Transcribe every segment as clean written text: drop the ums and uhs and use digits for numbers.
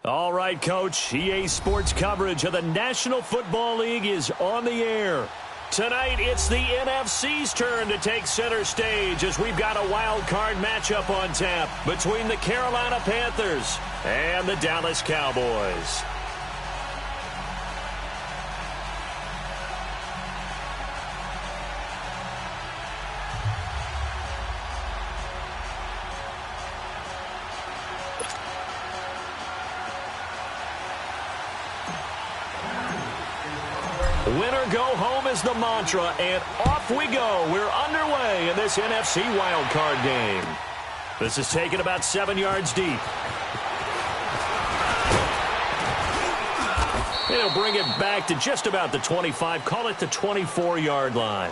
All right, Coach. EA Sports coverage of the National Football League is on the air. Tonight, it's the NFC's turn to take center stage as we've got a wild card matchup on tap between the Carolina Panthers and the Dallas Cowboys. Winner go home is the mantra, and off we go. We're underway in this NFC wildcard game. This is taken about 7 yards deep. It'll bring it back to just about the 25, call it the 24-yard line.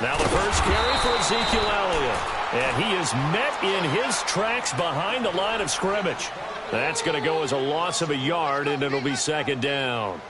Now the first carry for Ezekiel Elliott. And he is met in his tracks behind the line of scrimmage. That's going to go as a loss of a yard, and it'll be second down.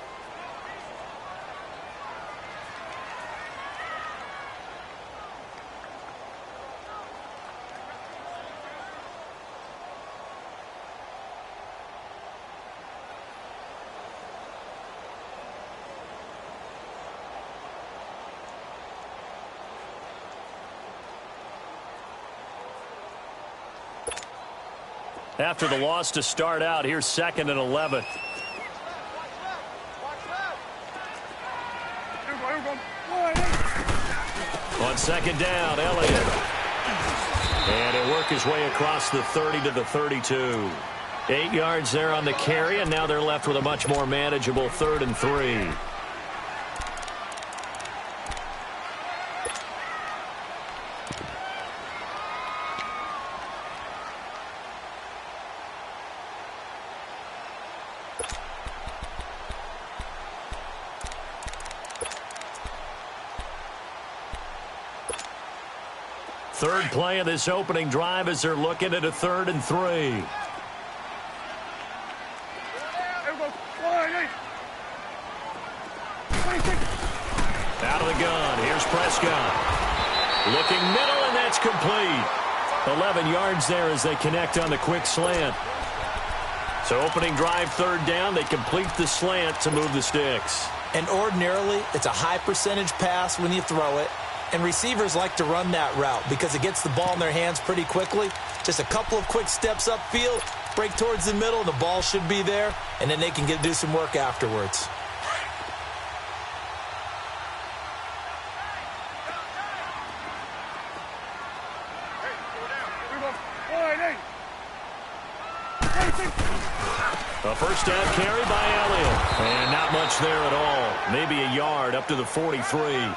After the loss to start out, here's 2nd and 11. On second down, Elliott. And he'll work his way across the 30 to the 32. 8 yards there on the carry, and now they're left with a much more manageable 3rd and 3. Third play of this opening drive as they're looking at a 3rd and 3. Out of the gun. Here's Prescott. Looking middle, and that's complete. 11 yards there as they connect on the quick slant. So opening drive, 3rd down. They complete the slant to move the sticks. And ordinarily, it's a high percentage pass when you throw it. And receivers like to run that route because it gets the ball in their hands pretty quickly. Just a couple of quick steps upfield, break towards the middle, the ball should be there, and then they can do some work afterwards. A first down carry by Elliott. And not much there at all. Maybe a yard up to the 43.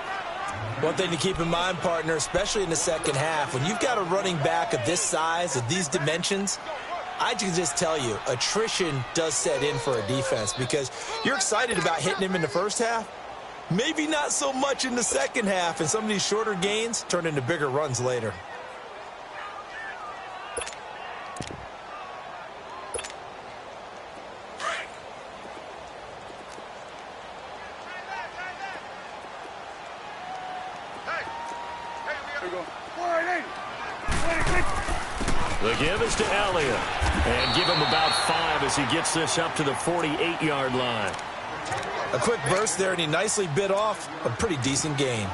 One thing to keep in mind, partner, especially in the second half, when you've got a running back of this size, of these dimensions, I can just tell you, attrition does set in for a defense because you're excited about hitting him in the first half. Maybe not so much in the second half, and some of these shorter gains turn into bigger runs later. The give is to Elliott. And give him about 5 as he gets this up to the 48-yard line. A quick burst there, and he nicely bit off a pretty decent gain.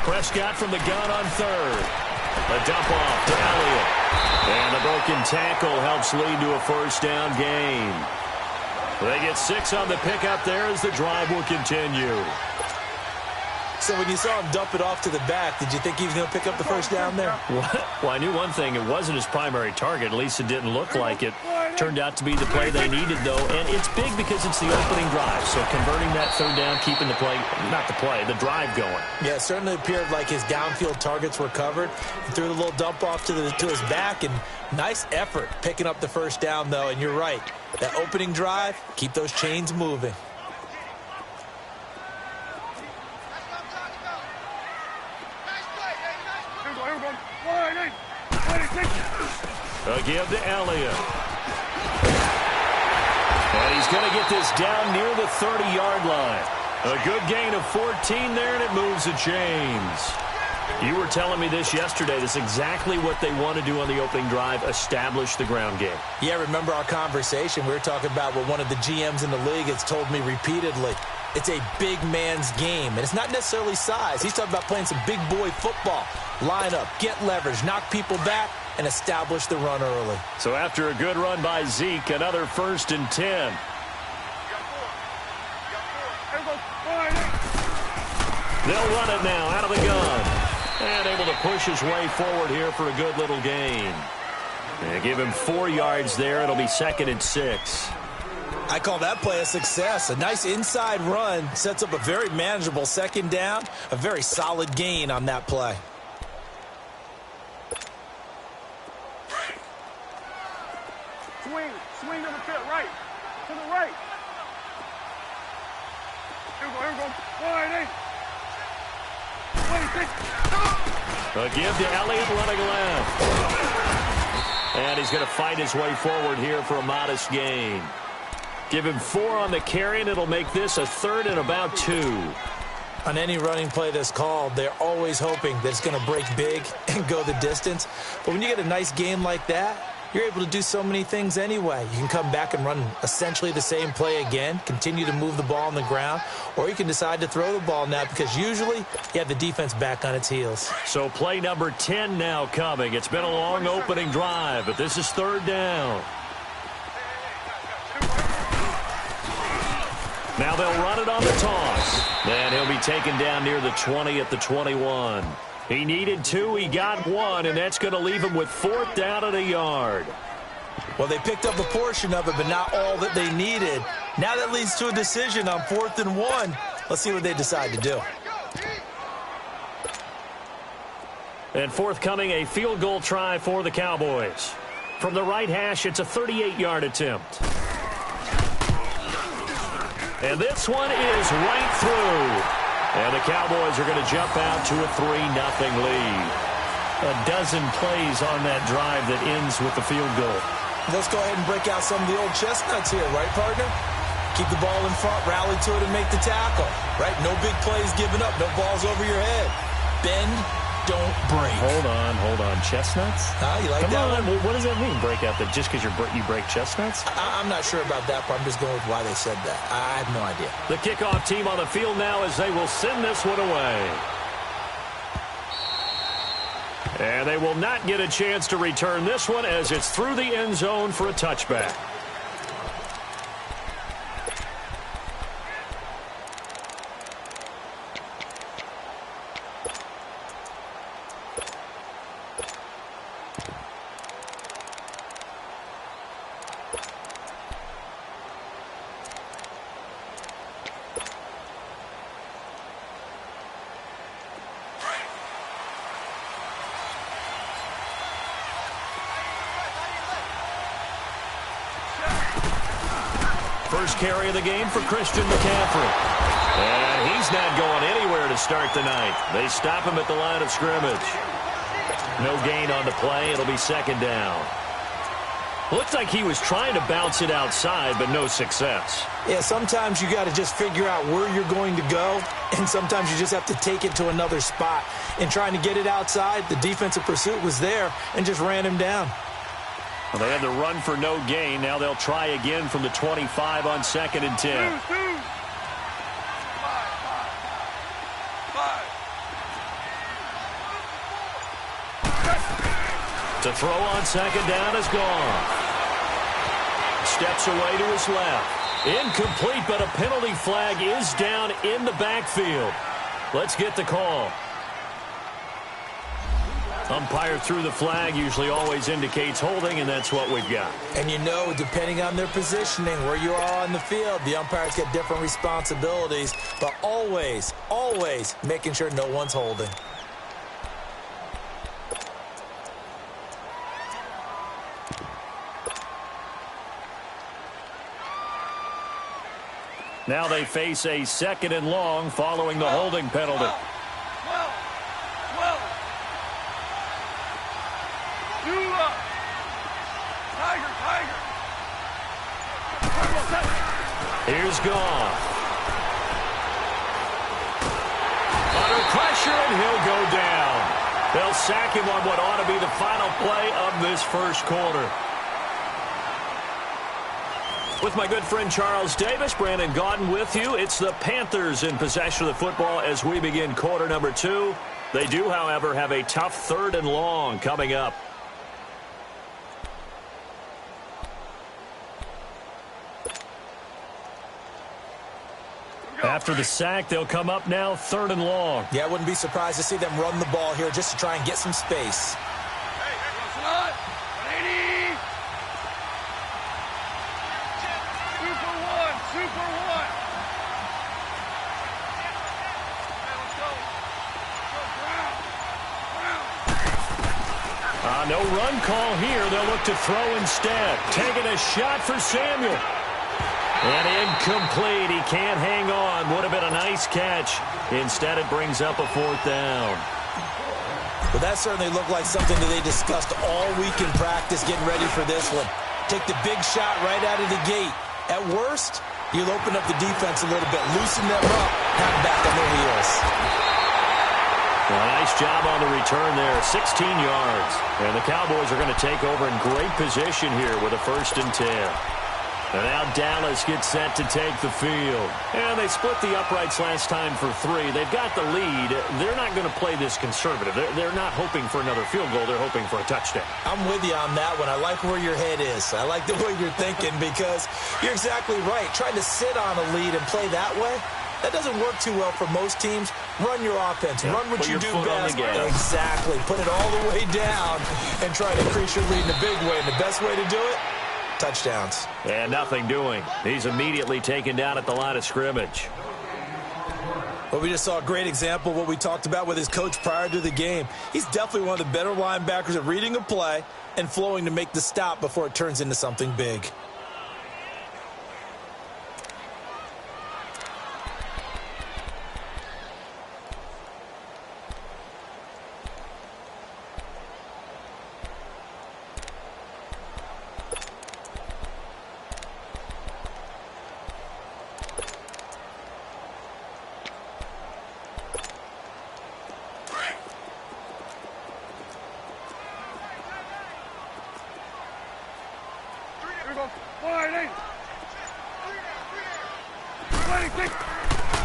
Prescott from the gun on 3rd. A dump off to Elliott. And the broken tackle helps lead to a first down gain. They get 6 on the pickup there as the drive will continue. So when you saw him dump it off to the back, did you think he was going to pick up the first down there? Well, I knew one thing. It wasn't his primary target. At least it didn't look like it. Turned out to be the play they needed, though. And it's big because it's the opening drive. So converting that third down, keeping the play, not the play, the drive going. Yeah, it certainly appeared like his downfield targets were covered. He threw the little dump off to his back, and nice effort picking up the first down, though. And you're right. That opening drive, keep those chains moving. A give to Elliott. And he's going to get this down near the 30-yard line. A good gain of 14 there, and it moves the chains. You were telling me this yesterday. This is exactly what they want to do on the opening drive, establish the ground game. Yeah, remember our conversation? We were talking about what one of the GMs in the league has told me repeatedly. It's a big man's game, and it's not necessarily size. He's talking about playing some big boy football. Line up, get leverage, knock people back, and establish the run early. So after a good run by Zeke, another 1st and 10. They'll run it now out of the gun. And able to push his way forward here for a good little gain. And give him 4 yards there. It'll be 2nd and 6. I call that play a success. A nice inside run sets up a very manageable 2nd down. A very solid gain on that play. Swing to the pit, right. To the right. Here we go. Wide 8. A give to Elliott running left. And he's going to fight his way forward here for a modest gain. Give him 4 on the carry, and it'll make this a 3rd and about 2. On any running play that's called, they're always hoping that it's going to break big and go the distance. But when you get a nice game like that, you're able to do so many things anyway. You can come back and run essentially the same play again, continue to move the ball on the ground, or you can decide to throw the ball now because usually you have the defense back on its heels. So play number 10 now coming. It's been a long opening drive, but this is 3rd down. Now they'll run it on the toss. And he'll be taken down near the 20 at the 21. He needed 2, he got 1, and that's going to leave him with 4th down at a yard. Well, they picked up a portion of it, but not all that they needed. Now that leads to a decision on 4th and 1. Let's see what they decide to do. And forthcoming, a field goal try for the Cowboys. From the right hash, it's a 38-yard attempt. And this one is right through. And the Cowboys are going to jump out to a 3-0 lead. A dozen plays on that drive that ends with the field goal. Let's go ahead and break out some of the old chestnuts here, right, partner? Keep the ball in front, rally to it, and make the tackle, right? No big plays given up, no balls over your head. Bend, don't break. Hold on. Chestnuts? You like Come that on. one? What does that mean, break out? That just because you break chestnuts? I'm not sure about that, but I'm just going with why they said that. I have no idea. The kickoff team on the field now as they will send this one away. And they will not get a chance to return this one as it's through the end zone for a touchback. First carry of the game for Christian McCaffrey. And he's not going anywhere to start the night. They stop him at the line of scrimmage. No gain on the play. It'll be 2nd down. Looks like he was trying to bounce it outside, but no success. Yeah, sometimes you got to just figure out where you're going to go, and sometimes you just have to take it to another spot. In trying to get it outside, the defensive pursuit was there and just ran him down. Well, they had the run for no gain. Now they'll try again from the 25 on 2nd and 10. The throw on second down is gone. Steps away to his left. Incomplete, but a penalty flag is down in the backfield. Let's get the call. Umpire threw the flag, usually always indicates holding, and that's what we've got. And you know, depending on their positioning, where you are on the field, the umpires get different responsibilities, but always, always making sure no one's holding. Now they face a 2nd and long following the holding penalty. Here's gone. Under pressure, and he'll go down. They'll sack him on what ought to be the final play of this first quarter. With my good friend Charles Davis, Brandon Gaudin with you. It's the Panthers in possession of the football as we begin quarter number 2. They do, however, have a tough 3rd and long coming up. After the sack, they'll come up now 3rd and long. Yeah, I wouldn't be surprised to see them run the ball here just to try and get some space. No run call here. They'll look to throw instead. Taking a shot for Samuel. And incomplete. He can't hang on. Would have been a nice catch. Instead, it brings up a 4th down. Well, that certainly looked like something that they discussed all week in practice, getting ready for this one. Take the big shot right out of the gate. At worst, you'll open up the defense a little bit, loosen them up, have them back on their heels. Well, nice job on the return there, 16 yards. And the Cowboys are going to take over in great position here with a 1st and 10. And now Dallas gets set to take the field. And they split the uprights last time for 3. They've got the lead. They're not going to play this conservative. They're not hoping for another field goal. They're hoping for a touchdown. I'm with you on that one. I like where your head is. I like the way you're thinking because you're exactly right. Trying to sit on a lead and play that way, that doesn't work too well for most teams. Run your offense. Run what you do best. Exactly. Put it all the way down and try to increase your lead in a big way. And the best way to do it, touchdowns. And nothing doing. He's immediately taken down at the line of scrimmage. Well, we just saw a great example of what we talked about with his coach prior to the game. He's definitely one of the better linebackers at reading a play and flowing to make the stop before it turns into something big.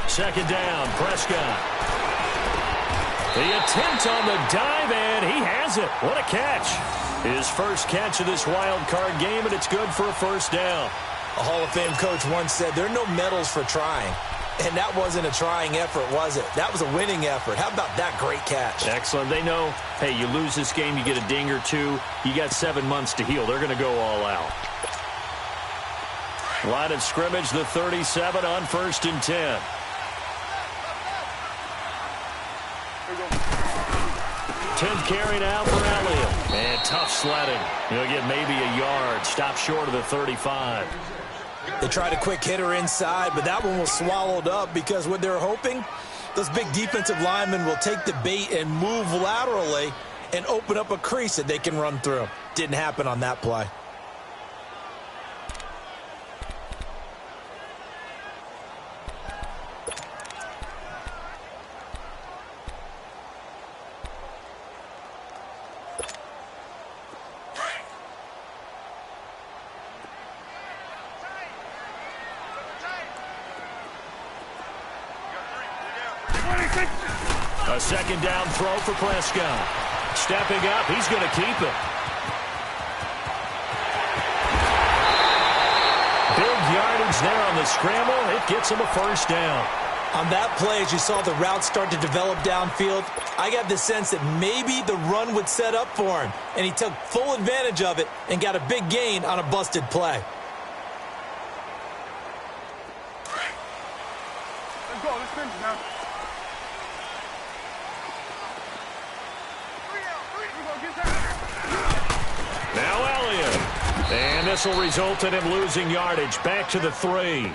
Second down, Prescott. The attempt on the dive, and he has it. What a catch. His first catch of this wild card game, and it's good for a 1st down. A Hall of Fame coach once said, there are no medals for trying. And that wasn't a trying effort, was it? That was a winning effort. How about that great catch? Excellent. They know, hey, you lose this game, you get a ding or 2. You got 7 months to heal. They're going to go all out. Line of scrimmage, the 37 on 1st and 10. Tenth carry now for Elliott. And tough sledding. He'll get maybe a yard. Stop short of the 35. They tried a quick hitter inside, but that one was swallowed up because what they're hoping, those big defensive linemen will take the bait and move laterally and open up a crease that they can run through. Didn't happen on that play. A second down throw for Prescott. Stepping up, he's going to keep it. the scramble. It gets him a first down. On that play, as you saw the route start to develop downfield, I got the sense that maybe the run would set up for him, and he took full advantage of it and got a big gain on a busted play. Let's go. Let's finish now. Now Elliott. And this will result in him losing yardage back to the 3.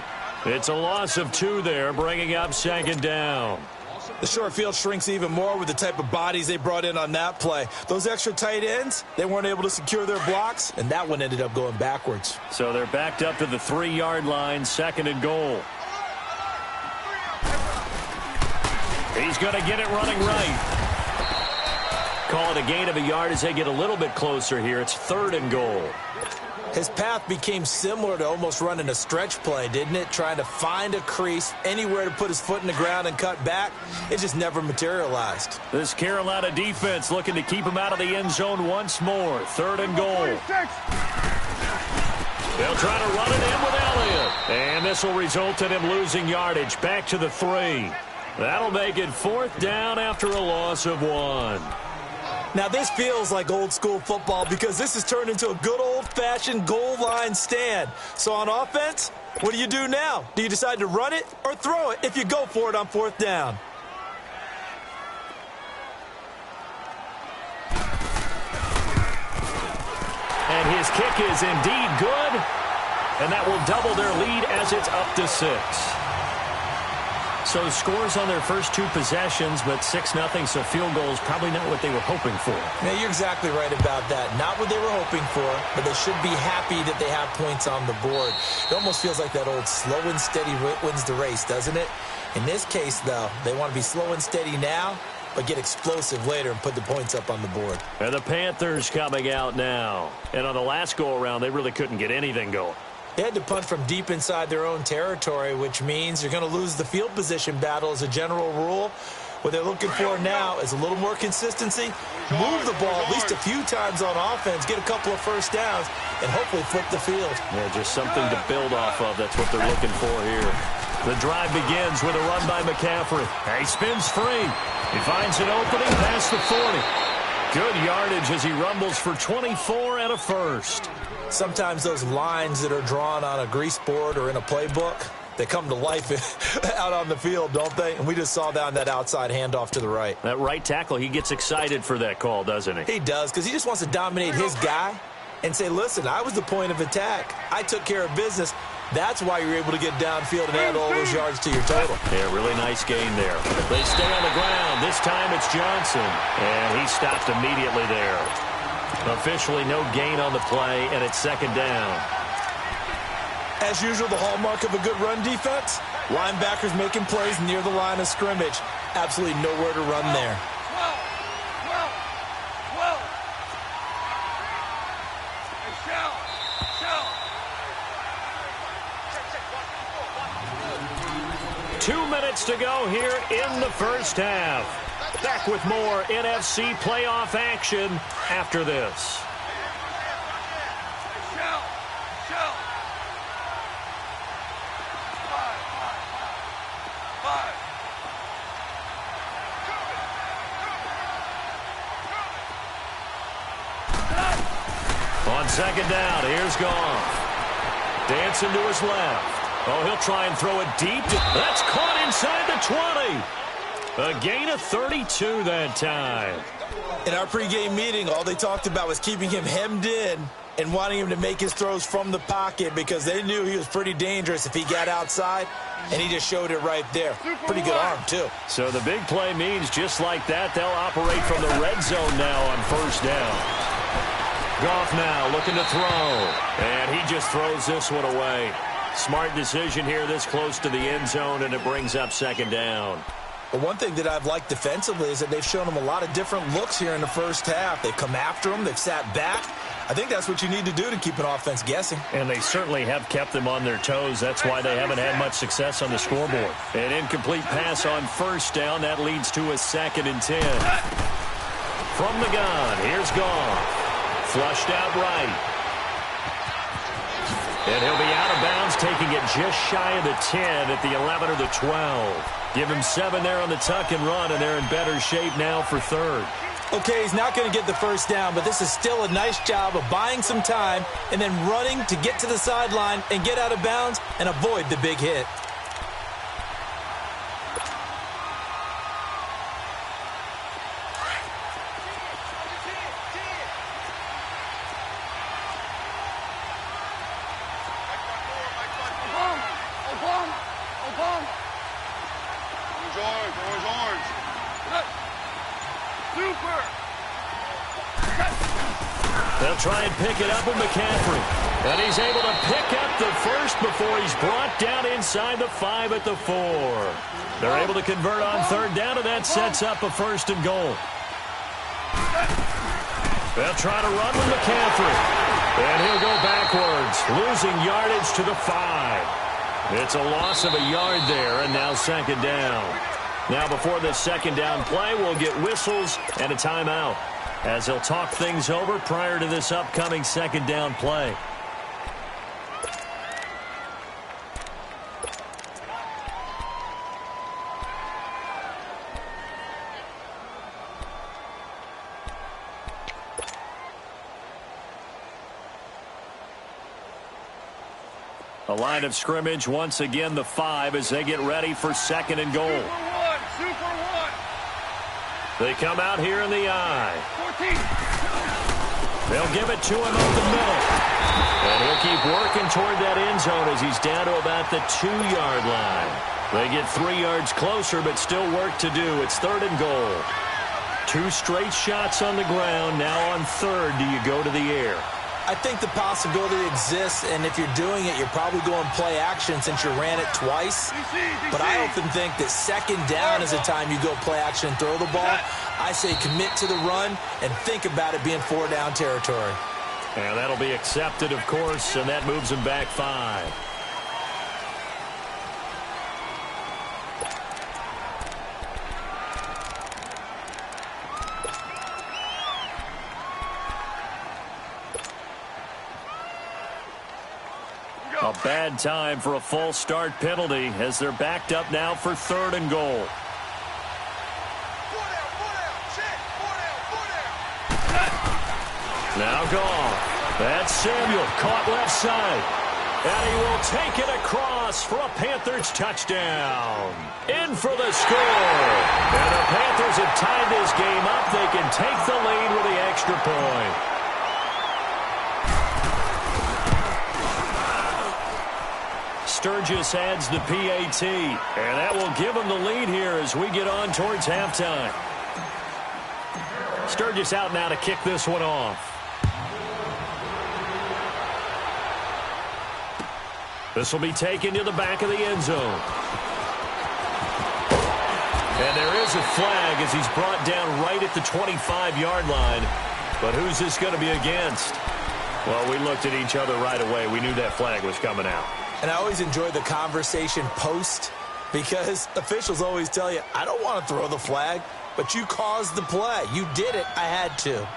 It's a loss of 2 there, bringing up second down. The short field shrinks even more with the type of bodies they brought in on that play. Those extra tight ends, they weren't able to secure their blocks, and that one ended up going backwards. So they're backed up to the 3-yard line, second and goal. He's going to get it running right. Call it a gain of a yard as they get a little bit closer here. It's third and goal. His path became similar to almost running a stretch play, didn't it? Trying to find a crease, anywhere to put his foot in the ground and cut back. It just never materialized. This Carolina defense looking to keep him out of the end zone once more. Third and goal. They'll try to run it in with Elliott. And this will result in him losing yardage back to the 3. That'll make it fourth down after a loss of 1. Now, this feels like old-school football because this has turned into a good old-fashioned goal line stand. So on offense, what do you do now? Do you decide to run it or throw it if you go for it on fourth down? And his kick is indeed good. And that will double their lead as it's up to 6. So scores on their first 2 possessions, but 6-0, so field goal is probably not what they were hoping for. Yeah, you're exactly right about that. Not what they were hoping for, but they should be happy that they have points on the board. It almost feels like that old slow and steady wins the race, doesn't it? In this case, though, they want to be slow and steady now, but get explosive later and put the points up on the board. And the Panthers coming out now. And on the last go-around, they really couldn't get anything going. They had to punt from deep inside their own territory, which means you're going to lose the field position battle as a general rule. What they're looking for now is a little more consistency, move the ball at least a few times on offense, get a couple of first downs, and hopefully flip the field. Yeah, just something to build off of. That's what they're looking for here. The drive begins with a run by McCaffrey. He spins free. He finds an opening past the 40. Good yardage as he rumbles for 24 and a first. Sometimes those lines that are drawn on a grease board or in a playbook, they come to life out on the field, don't they? And we just saw that on that outside handoff to the right. That right tackle, he gets excited for that call, doesn't he? He does, because he just wants to dominate his guy and say, listen, I was the point of attack. I took care of business. That's why you're able to get downfield and add all those yards to your total. Yeah, really nice gain there. They stay on the ground. This time it's Johnson. And he stopped immediately there. Officially no gain on the play, and it's second down. As usual, the hallmark of a good run defense, linebackers making plays near the line of scrimmage. Absolutely nowhere to run there. 2 minutes to go here in the first half. Back with more NFC playoff action after this. On second down, here's Goff. Dancing to his left. Oh, he'll try and throw it deep. That's caught inside the 20. A gain of 32 that time. In our pregame meeting, all they talked about was keeping him hemmed in and wanting him to make his throws from the pocket because they knew he was pretty dangerous if he got outside, and he just showed it right there. Pretty good arm, too. So the big play means just like that, they'll operate from the red zone now on first down. Goff now looking to throw, and he just throws this one away. Smart decision here this close to the end zone, and it brings up second down. But one thing that I've liked defensively is that they've shown him a lot of different looks here in the first half. They've come after him. They've sat back. I think that's what you need to do to keep an offense guessing. And they certainly have kept them on their toes. That's why they haven't had much success on the scoreboard. An incomplete pass on first down. That leads to a 2nd and 10. From the gun, here's Goff. Flushed out right. And he'll be out of bounds taking it just shy of the 10 at the 11 or the 12. Give him 7 there on the tuck and run, and they're in better shape now for third. Okay, he's not going to get the first down, but this is still a nice job of buying some time and then running to get to the sideline and get out of bounds and avoid the big hit. They'll try and pick it up with McCaffrey. And he's able to pick up the first before he's brought down inside the 5 at the 4. They're able to convert on third down, and that sets up a 1st and goal. They'll try to run with McCaffrey. And he'll go backwards, losing yardage to the 5. It's a loss of a yard there, and now 2nd down. Now before this 2nd down play, we'll get whistles and a timeout, as he'll talk things over prior to this upcoming 2nd down play. A line of scrimmage, once again the 5 as they get ready for 2nd and goal. Super one. They come out here in the I. 14. They'll give it to him up the middle. And he'll keep working toward that end zone as he's down to about the 2-yard line. They get 3 yards closer, but still work to do. It's 3rd and goal. 2 straight shots on the ground. Now on 3rd, do you go to the air? I think the possibility exists, and if you're doing it, you're probably going play action since you ran it twice. But I often think that 2nd down is the time you go play action and throw the ball. I say commit to the run and think about it being 4-down territory. And that'll be accepted, of course, and that moves him back 5. A bad time for a false start penalty as they're backed up now for 3rd and goal. Now gone. That's Samuel, caught left side. And he will take it across for a Panthers touchdown. In for the score. And the Panthers have tied this game up. They can take the lead with the extra point. Sturgis adds the PAT, and that will give them the lead here as we get on towards halftime. Sturgis out now to kick this one off. This will be taken to the back of the end zone. And there is a flag as he's brought down right at the 25-yard line. But who's this going to be against? Well, we looked at each other right away. We knew that flag was coming out. And I always enjoy the conversation post because officials always tell you, I don't want to throw the flag, but you caused the play. You did it. I had to.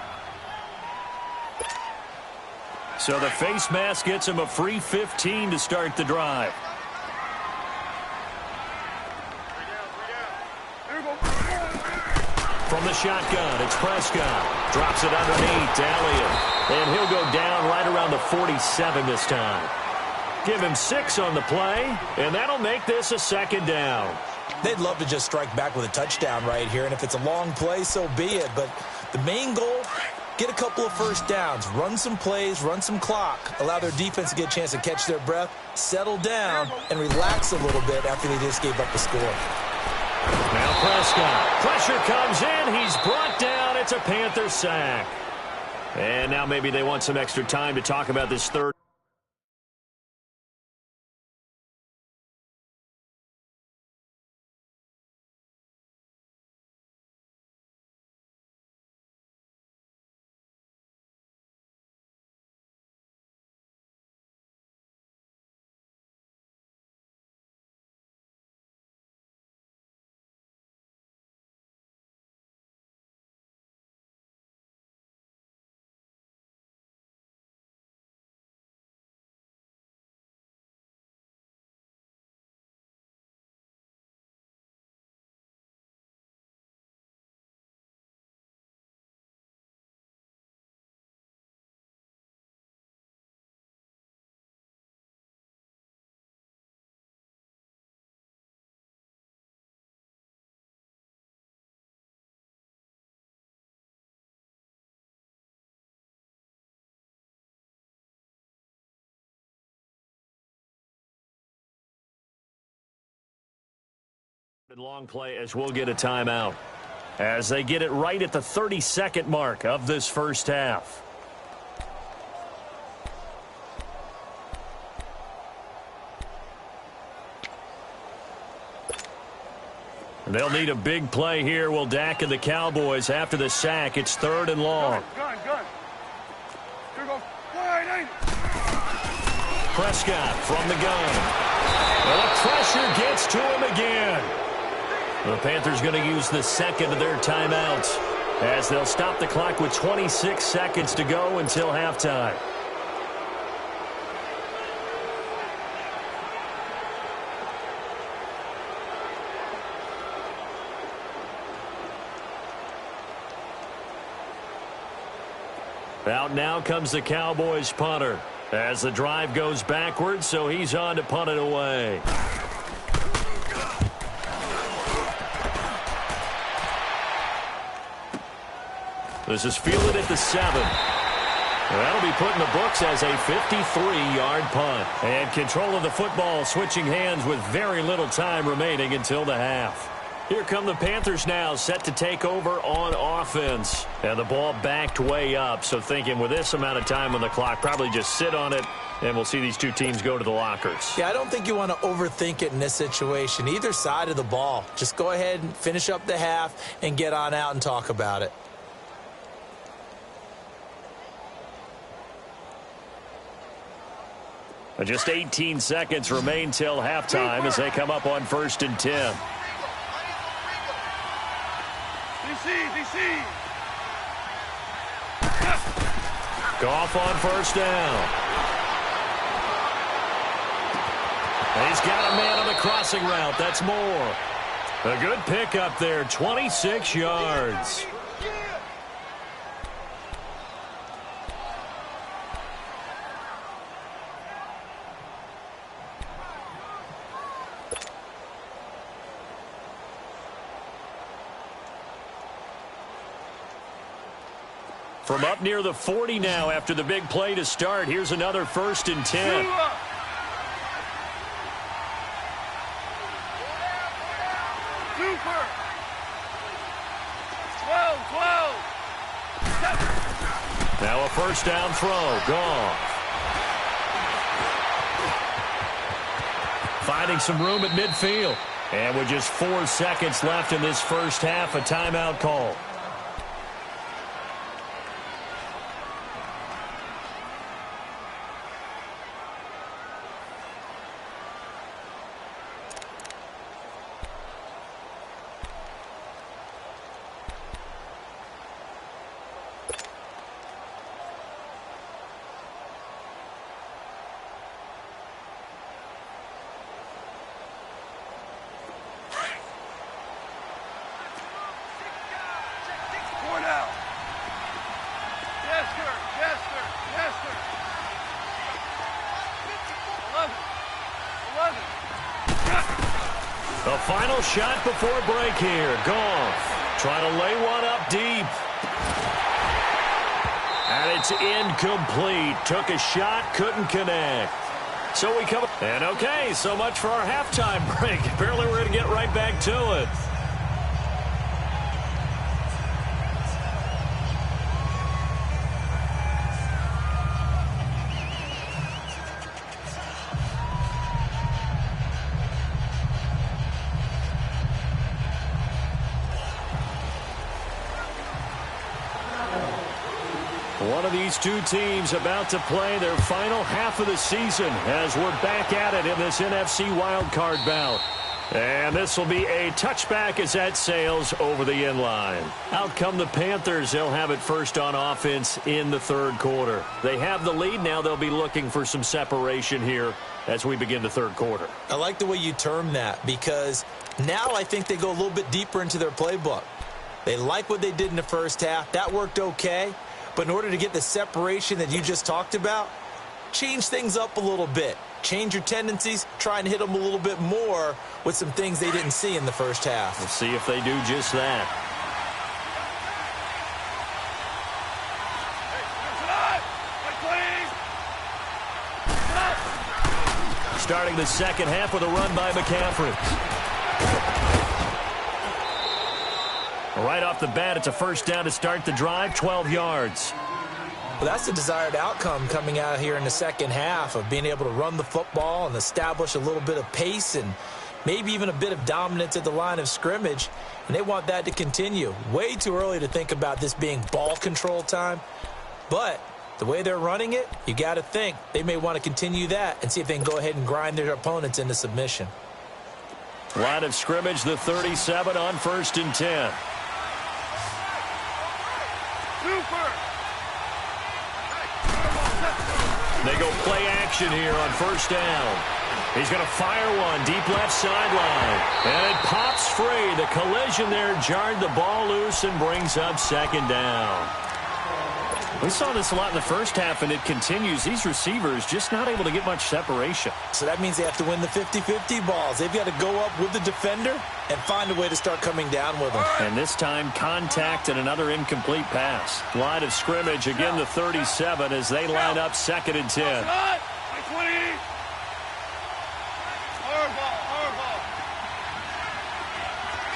So the face mask gets him a free 15 to start the drive. From the shotgun, it's Prescott. Drops it underneath to Elliott. And he'll go down right around the 47 this time. Give him 6 on the play, and that'll make this a 2nd down. They'd love to just strike back with a touchdown right here, and if it's a long play, so be it. But the main goal, get a couple of first downs, run some plays, run some clock, allow their defense to get a chance to catch their breath, settle down, and relax a little bit after they just gave up the score. Now Prescott. Pressure comes in. He's brought down. It's a Panther sack. And now maybe they want some extra time to talk about this 3rd. Long play as we'll get a timeout as they get it right at the 30-second mark of this first half. They'll need a big play here. Will Dak and the Cowboys after the sack. It's 3rd and long. Gun. Here goes. Wide. Prescott from the gun. Well, the pressure gets to him again. The Panthers going to use the second of their timeouts as they'll stop the clock with 26 seconds to go until halftime. Out now comes the Cowboys punter as the drive goes backwards, so he's on to punt it away. This is fielded at the 7. That'll be put in the books as a 53-yard punt. And control of the football switching hands with very little time remaining until the half. Here come the Panthers now, set to take over on offense. And the ball backed way up, so thinking with this amount of time on the clock, probably just sit on it, and we'll see these two teams go to the lockers. Yeah, I don't think you want to overthink it in this situation. Either side of the ball. Just go ahead and finish up the half and get on out and talk about it. Just 18 seconds remain till halftime as they come up on 1st and 10. DC. Goff on 1st down. And he's got a man on the crossing route. That's Moore. A good pickup there, 26 yards. From up near the 40 now after the big play to start. Here's another 1st and 10. Super. 12. Now a 1st down throw. Goff. Finding some room at midfield. And with just 4 seconds left in this first half, a timeout call. The final shot before break here. Goff trying to lay one up deep. And it's incomplete. Took a shot, couldn't connect. So we come. And okay, so much for our halftime break. Apparently we're going to get right back to it. One of these two teams about to play their final half of the season as we're back at it in this NFC wildcard bout. And this will be a touchback as that sails over the end line. Out come the Panthers. They'll have it first on offense in the 3rd quarter. They have the lead. Now they'll be looking for some separation here as we begin the 3rd quarter. I like the way you term that because now I think they go a little bit deeper into their playbook. They like what they did in the first half. That worked okay. But in order to get the separation that you just talked about, change things up a little bit. Change your tendencies, try and hit them a little bit more with some things they didn't see in the first half. We'll see if they do just that. Starting the second half with a run by McCaffrey. Right off the bat, it's a first down to start the drive, 12 yards. Well, that's the desired outcome coming out here in the second half of being able to run the football and establish a little bit of pace and maybe even a bit of dominance at the line of scrimmage, and they want that to continue. Way too early to think about this being ball control time, but the way they're running it, you got to think they may want to continue that and see if they can go ahead and grind their opponents into submission. Line of scrimmage, the 37 on 1st and 10. Super. They go play action here on 1st down. He's going to fire one deep left sideline. And it pops free. The collision there jarred the ball loose and brings up 2nd down. We saw this a lot in the first half, and it continues. These receivers just not able to get much separation. So that means they have to win the 50-50 balls. They've got to go up with the defender and find a way to start coming down with them. And this time, contact and another incomplete pass. Line of scrimmage, again the 37 as they line up 2nd and 10.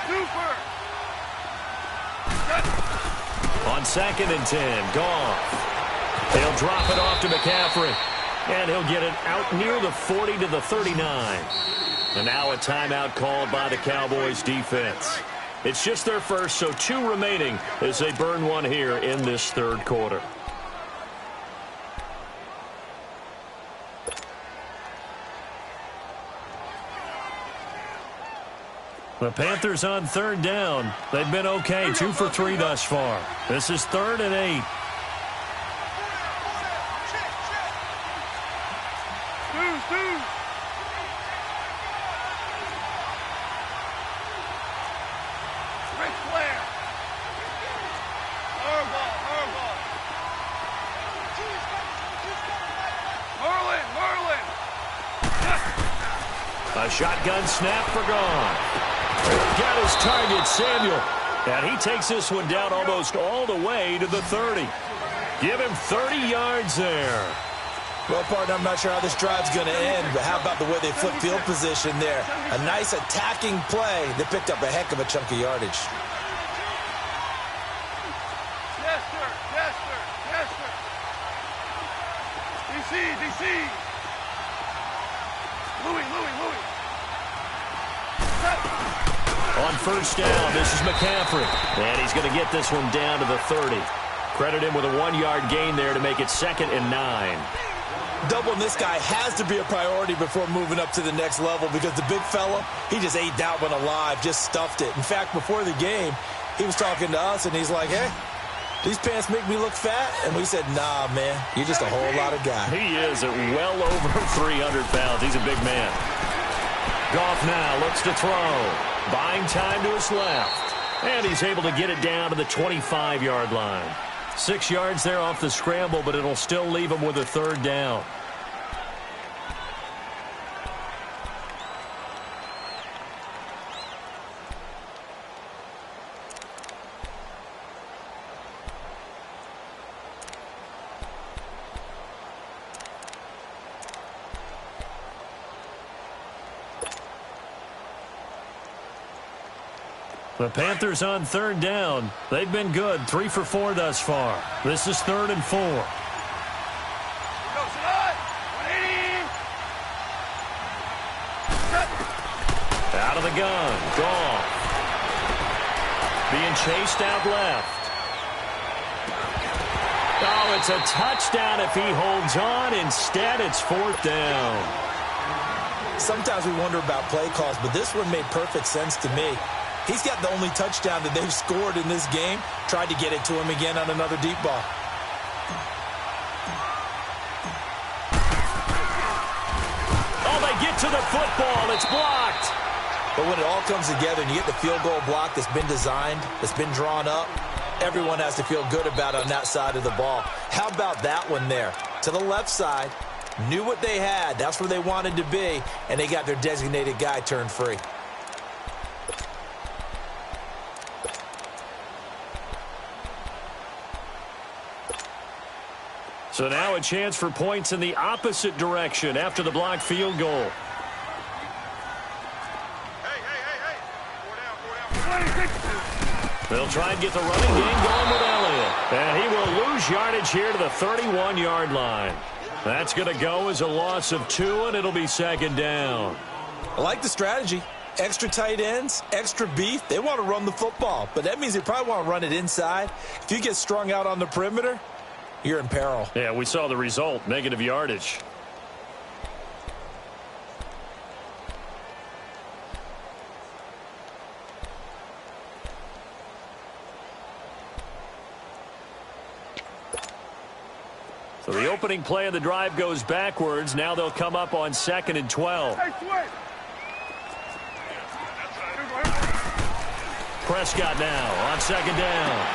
Super. On 2nd and 10, Goff. He'll drop it off to McCaffrey. And he'll get it out near the 40 to the 39. And now a timeout called by the Cowboys defense. It's just their first, so 2 remaining as they burn one here in this 3rd quarter. The Panthers on 3rd down. They've been okay, 2 for 3 thus far. This is 3rd and 8. A shotgun snap for Goff. Got his target, Samuel. And he takes this one down almost all the way to the 30. Give him 30 yards there. Well, partner, I'm not sure how this drive's going to end, but how about the way they flip field position there? A nice attacking play that picked up a heck of a chunk of yardage. Yes, sir. Yes, sir. Yes, sir. DC, DC. Louis. On 1st down, this is McCaffrey. And he's going to get this one down to the 30. Credit him with a 1-yard gain there to make it 2nd and 9. Doubling this guy has to be a priority before moving up to the next level because the big fella, he just ate that one alive, just stuffed it. In fact, before the game, he was talking to us, and he's like, hey, these pants make me look fat? And we said, nah, man, you're just a whole lot of guy. He is at well over 300 pounds. He's a big man. Goff now looks to throw. Buying time to his left. And he's able to get it down to the 25-yard line. 6 yards there off the scramble, but it'll still leave him with a 3rd down. The Panthers on 3rd down. They've been good, 3 for 4 thus far. This is 3rd and 4. Out of the gun, Goff. Being chased out left. Oh, it's a touchdown if he holds on. Instead, it's 4th down. Sometimes we wonder about play calls, but this one made perfect sense to me. He's got the only touchdown that they've scored in this game. Tried to get it to him again on another deep ball. Oh, they get to the football. It's blocked. But when it all comes together and you get the field goal block that's been designed, that's been drawn up, everyone has to feel good about it on that side of the ball. How about that one there? To the left side, knew what they had. That's where they wanted to be, and they got their designated guy turned free. So now a chance for points in the opposite direction after the blocked field goal. Hey. 4 down. They'll try and get the running game going with Elliott. And he will lose yardage here to the 31-yard line. That's going to go as a loss of 2, and it'll be second down. I like the strategy. Extra tight ends, extra beef. They want to run the football, but that means they probably want to run it inside. If you get strung out on the perimeter, you're in peril. Yeah, we saw the result, negative yardage. So the opening play of the drive goes backwards. Now they'll come up on 2nd and 12. Prescott now on 2nd down.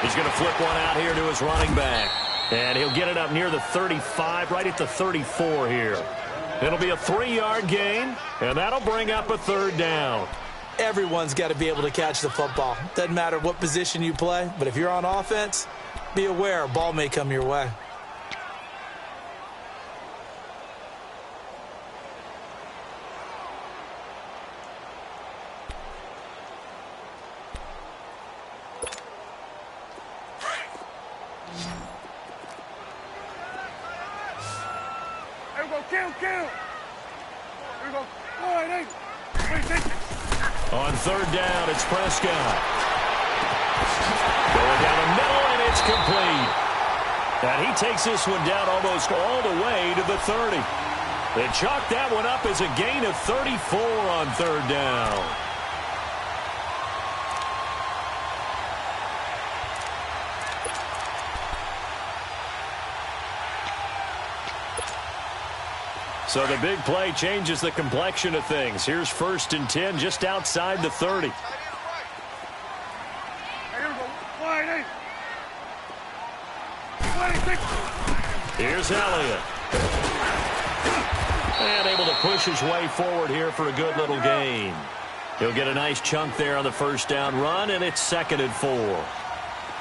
He's going to flip one out here to his running back. And he'll get it up near the 35, right at the 34 here. It'll be a 3-yard gain, and that'll bring up a 3rd down. Everyone's got to be able to catch the football. Doesn't matter what position you play, but if you're on offense, be aware a ball may come your way. On 3rd down, it's Prescott. Going down the middle, and it's complete. And he takes this one down almost all the way to the 30. They chalk that one up as a gain of 34 on 3rd down. So the big play changes the complexion of things. Here's 1st and 10 just outside the 30. Here's Elliott. And able to push his way forward here for a good little gain. He'll get a nice chunk there on the 1st down run, and it's 2nd and 4.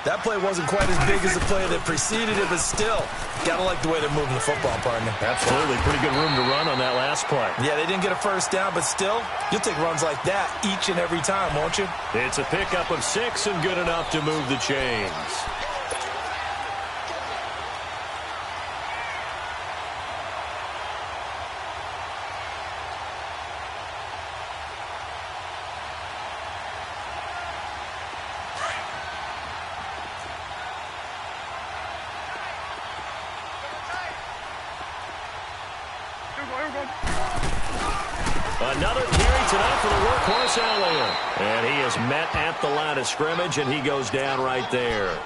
That play wasn't quite as big as the play that preceded it, but still, got to like the way they're moving the football, partner. Absolutely. Pretty good room to run on that last play. Yeah, they didn't get a 1st down, but still, you'll take runs like that each and every time, won't you? It's a pickup of 6 and good enough to move the chains. Another carry tonight for the workhorse Elliott. And he is met at the line of scrimmage, and he goes down right there.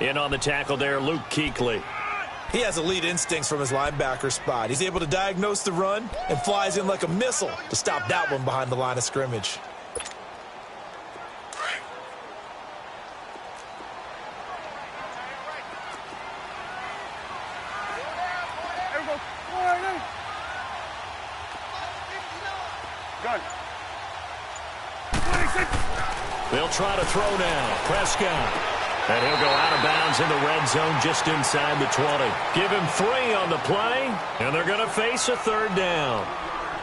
In on the tackle there, Luke Kuechly. He has elite instincts from his linebacker spot. He's able to diagnose the run and flies in like a missile to stop that one behind the line of scrimmage. They'll try to throw now. Prescott. And he'll go out of bounds in the red zone just inside the 20. Give him 3 on the play, and they're going to face a 3rd down.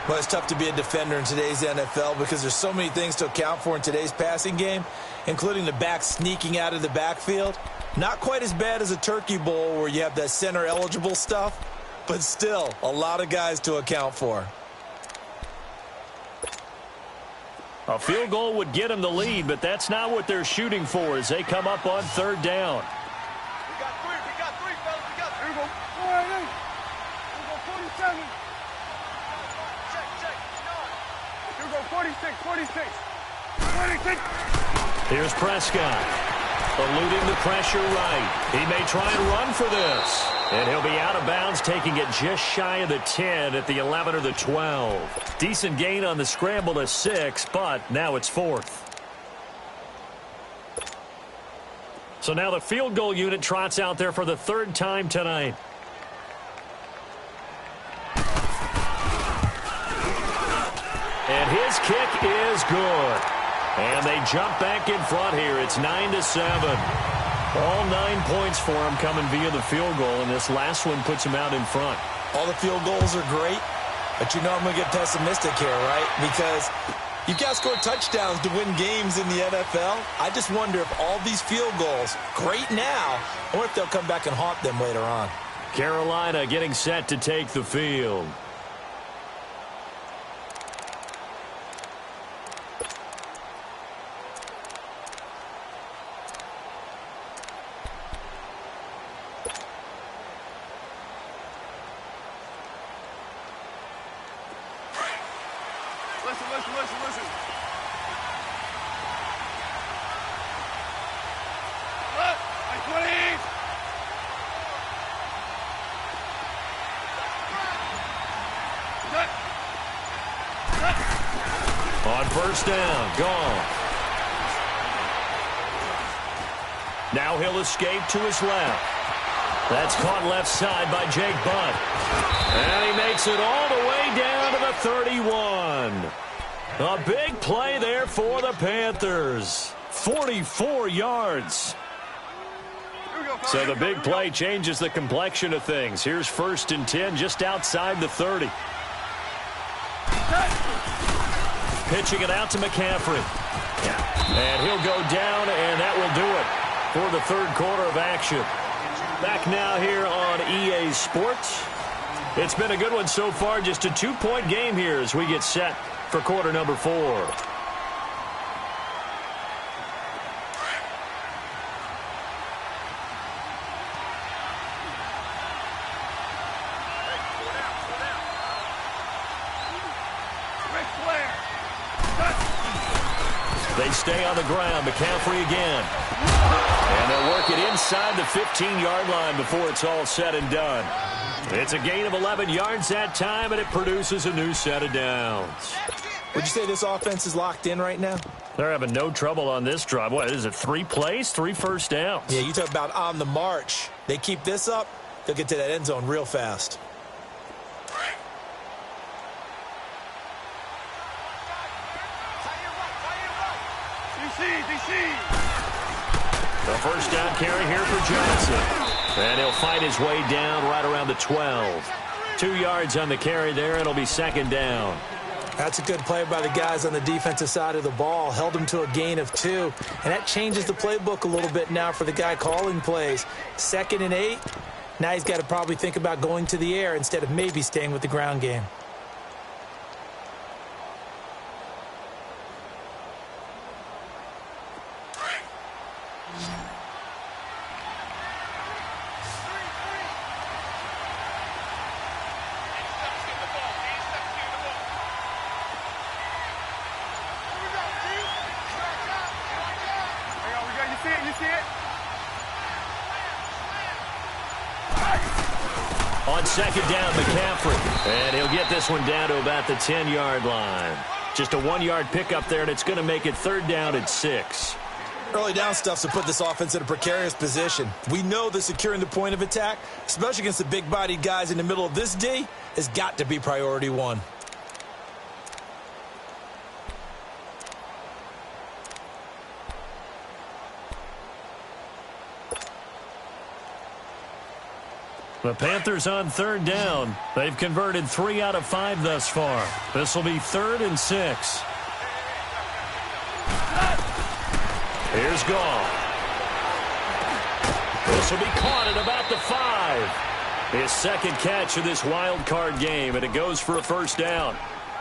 Well, it's tough to be a defender in today's NFL because there's so many things to account for in today's passing game, including the back sneaking out of the backfield. Not quite as bad as a turkey bowl where you have that center-eligible stuff, but still a lot of guys to account for. A field goal would get them the lead, but that's not what they're shooting for as they come up on 3rd down. We got 3, fellas. We got 3. Here we go. 47. Check. Here we go, 46. Here's Prescott. Eluding the pressure right. He may try and run for this. And he'll be out of bounds, taking it just shy of the 10 at the 11 or the 12. Decent gain on the scramble to 6, but now it's 4th. So now the field goal unit trots out there for the 3rd time tonight. And his kick is good. And they jump back in front here. It's 9-7. All 9 points for him coming via the field goal, and this last one puts him out in front. All the field goals are great, but you know I'm going to get pessimistic here, right? Because You've got to score touchdowns to win games in the NFL. I just wonder if all these field goals, great now, or if they'll come back and haunt them later on. Carolina getting set to take the field. Listen. Look, like 20. On first down, gone. Now he'll escape to his left. That's caught left side by Jake Butt. And he makes it all the way down to the 31. A big play there for the Panthers. 44 yards. So the big play changes the complexion of things. Here's 1st and 10 just outside the 30. Pitching it out to McCaffrey. And he'll go down, and that will do it for the 3rd quarter of action. Back now here on EA Sports. It's been a good one so far. Just a 2-point game here as we get set for quarter number 4. They stay on the ground. McCaffrey again. And they'll work it inside the 15-yard line before it's all said and done. It's a gain of 11 yards that time, and it produces a new set of downs. Would you say this offense is locked in right now? They're having no trouble on this drive. What is it, 3 plays, 3 first downs? Yeah, you talk about on the march. They keep this up, they'll get to that end zone real fast. The first down carry here for Johnson. And he'll fight his way down right around the 12. 2 yards on the carry there, and it'll be 2nd down. That's a good play by the guys on the defensive side of the ball. Held him to a gain of 2. And that changes the playbook a little bit now for the guy calling plays. 2nd and 8. Now he's got to probably think about going to the air instead of maybe staying with the ground game. On 2nd down, McCaffrey. And he'll get this one down to about the 10-yard line. Just a 1-yard pickup there, and it's going to make it 3rd down and 6. Early down stuff's to put this offense in a precarious position. We know that securing the point of attack, especially against the big-bodied guys in the middle of this D, has got to be priority 1. The Panthers on 3rd down. They've converted 3 out of 5 thus far. This will be 3rd and 6. Here's Goff. This will be caught at about the 5. His 2nd catch of this wild card game, and it goes for a 1st down.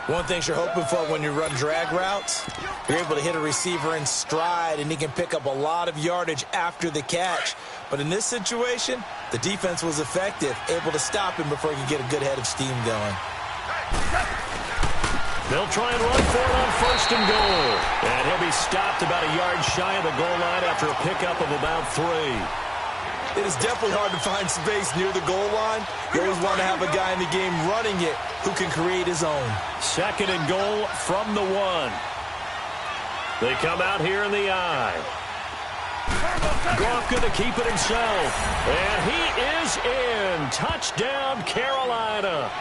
One thing you're hoping for when you run drag routes, you're able to hit a receiver in stride, and he can pick up a lot of yardage after the catch. But in this situation, the defense was effective, able to stop him before he could get a good head of steam going. They'll try and run for it on 1st and goal. And he'll be stopped about a yard shy of the goal line after a pickup of about 3. It is definitely hard to find space near the goal line. You always want to have a guy in the game running it who can create his own. 2nd and goal from the 1. They come out here in the eye. Goff going to keep it himself. And he is in. Touchdown, Carolina.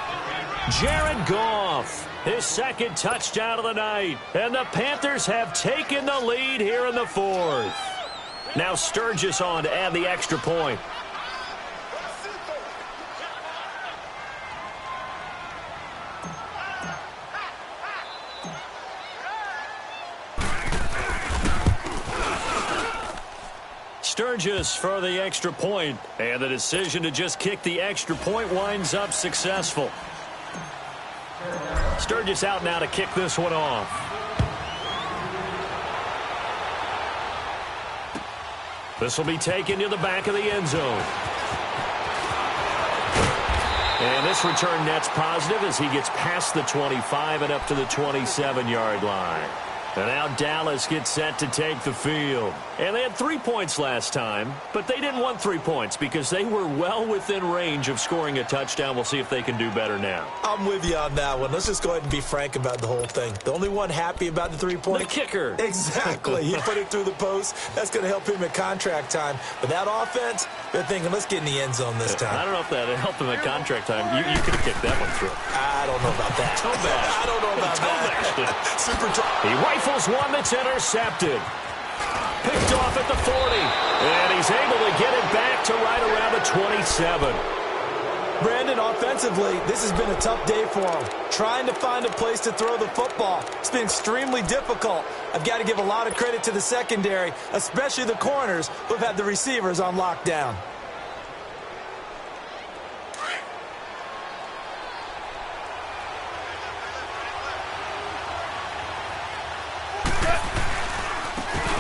Jared Goff, his 2nd touchdown of the night. And the Panthers have taken the lead here in the 4th. Now Sturgis on to add the extra point. Sturgis for the extra point, and the decision to just kick the extra point winds up successful. Sturgis out now to kick this one off. This will be taken to the back of the end zone. And this return net's positive as he gets past the 25 and up to the 27-yard line. And now Dallas gets set to take the field. And they had 3 points last time, but they didn't want 3 points because they were well within range of scoring a touchdown. We'll see if they can do better now. I'm with you on that one. Let's just go ahead and be frank about the whole thing. The only one happy about the 3-point? The kicker. Exactly. He put it through the post. That's going to help him at contract time. But that offense, they're thinking, let's get in the end zone this time. I don't know if that helped him at contract time. You could have kicked that one through. I don't know about that. I don't know about that. Super He rifles one that's intercepted. Picked off at the 40. And he's able to get it back to right around the 27. Brandon, offensively, this has been a tough day for him. Trying to find a place to throw the football. It's been extremely difficult. I've got to give a lot of credit to the secondary, especially the corners who have had the receivers on lockdown.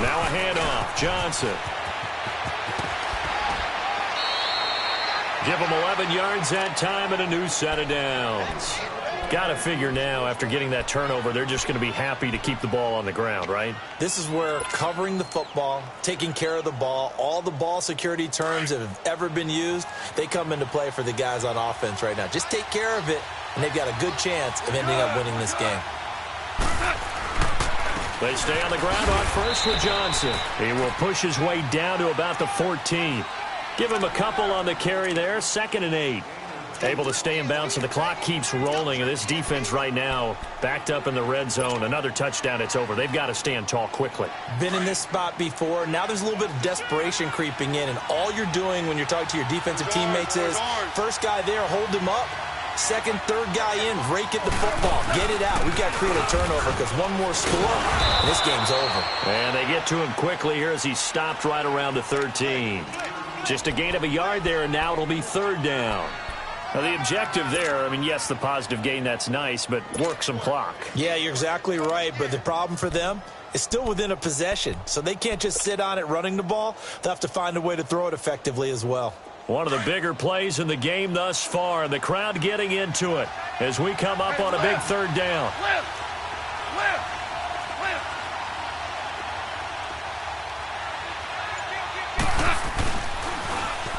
Now a handoff. Johnson. Give him 11 yards that time and a new set of downs. Got to figure now, after getting that turnover, they're just going to be happy to keep the ball on the ground, right? This is where covering the football, taking care of the ball, all the ball security terms that have ever been used, they come into play for the guys on offense right now. Just take care of it, and they've got a good chance of ending up winning this game. They stay on the ground on first with Johnson. He will push his way down to about the 14. Give him a couple on the carry there. 2nd and 8. Able to stay in bounds, and the clock keeps rolling. And this defense right now backed up in the red zone. Another touchdown, it's over. They've got to stand tall quickly. Been in this spot before. Now there's a little bit of desperation creeping in. And all you're doing when you're talking to your defensive teammates is, first guy there, hold him up. Second, third guy in, rake at the football. Get it out. We've got to create a turnover because one more score, and this game's over. And they get to him quickly here as he stopped right around the 13. Just a gain of a yard there, and now it'll be 3rd down. Now, the objective there, I mean, yes, the positive gain, that's nice, but work some clock. Yeah, you're exactly right, but the problem for them is still within a possession, so they can't just sit on it running the ball. They'll have to find a way to throw it effectively as well. One of the bigger plays in the game thus far. The crowd getting into it as we come up on a big 3rd down.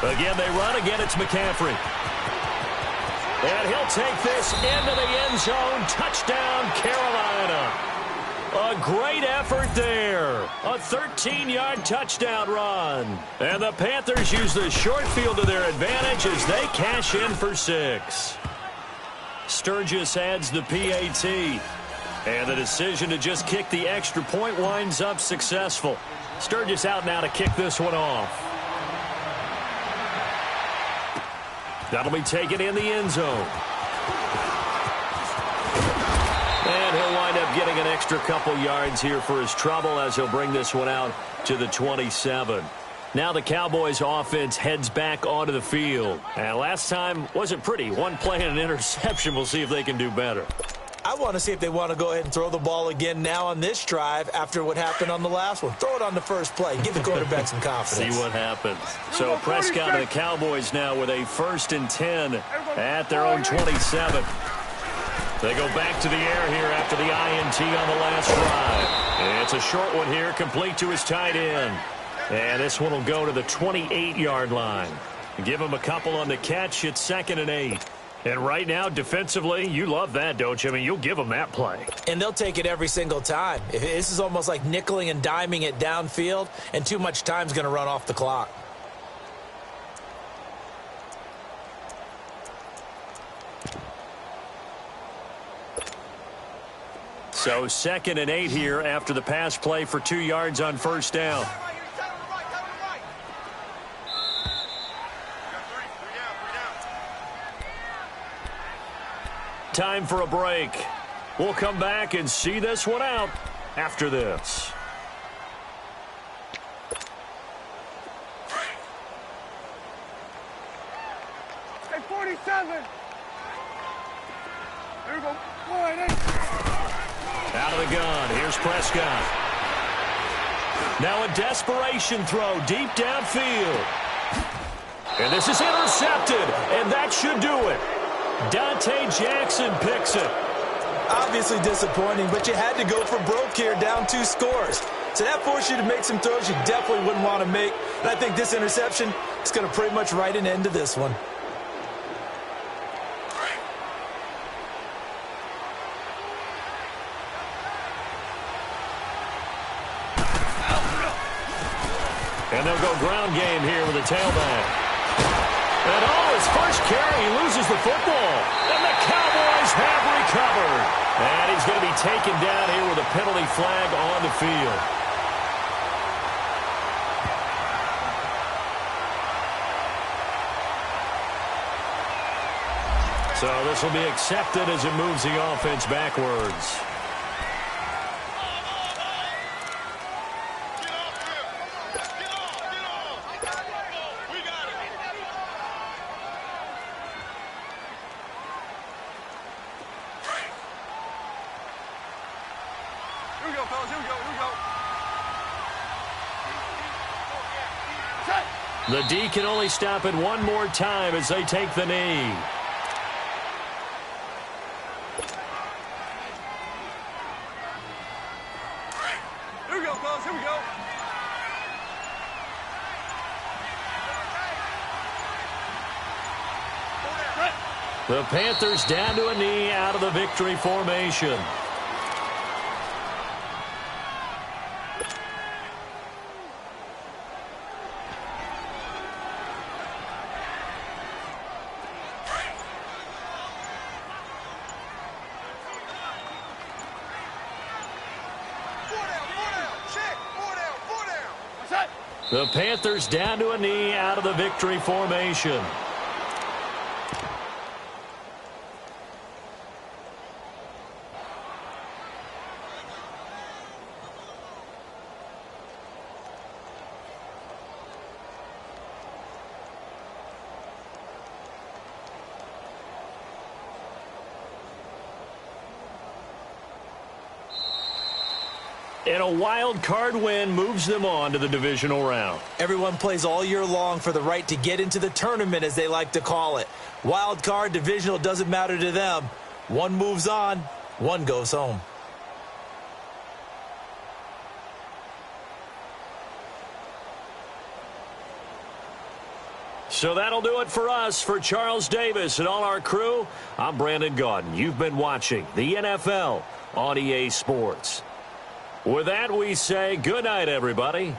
Again, they run. Again, it's McCaffrey. And he'll take this into the end zone. Touchdown, Carolina. A great effort there. A 13-yard touchdown run. And the Panthers use the short field to their advantage as they cash in for 6. Sturgis adds the PAT. And the decision to just kick the extra point winds up successful. Sturgis out now to kick this one off. That'll be taken in the end zone. And he'll wind up getting an extra couple yards here for his trouble as he'll bring this one out to the 27. Now the Cowboys offense heads back onto the field. And last time wasn't pretty. One play and an interception. We'll see if they can do better. I want to see if they want to go ahead and throw the ball again now on this drive after what happened on the last one. Throw it on the first play. Give the quarterback some confidence. See what happens. So Prescott and the Cowboys now with a 1st and 10 at their own 27. They go back to the air here after the INT on the last drive. It's a short one here, complete to his tight end. And this one will go to the 28-yard line. Give him a couple on the catch. It's 2nd and 8. And right now, defensively, you love that, don't you? I mean, you'll give them that play. And they'll take it every single time. This is almost like nickeling and diming it downfield, and too much time's going to run off the clock. So 2nd and 8 here after the pass play for 2 yards on 1st down. Time for a break. We'll come back and see this one out after this. Prescott. Now a desperation throw deep downfield. And this is intercepted, and that should do it. Dante Jackson picks it. Obviously disappointing, but you had to go for broke here, down 2 scores. So that forced you to make some throws you definitely wouldn't want to make. And I think this interception is going to pretty much write an end to this one. And they'll go ground game here with a tailback. And his first carry, he loses the football. And the Cowboys have recovered. And he's going to be taken down here with a penalty flag on the field. So this will be accepted as it moves the offense backwards. The D can only stop it one more time as they take the knee. Here we go, fellas. Here we go. The Panthers down to a knee out of the victory formation. The Panthers down to a knee out of the victory formation. And a wild card win moves them on to the divisional round. Everyone plays all year long for the right to get into the tournament, as they like to call it. Wild card, divisional, doesn't matter to them. One moves on, one goes home. So that'll do it for us. For Charles Davis and all our crew, I'm Brandon Gaudin. You've been watching the NFL on EA Sports. With that, we say good night, everybody.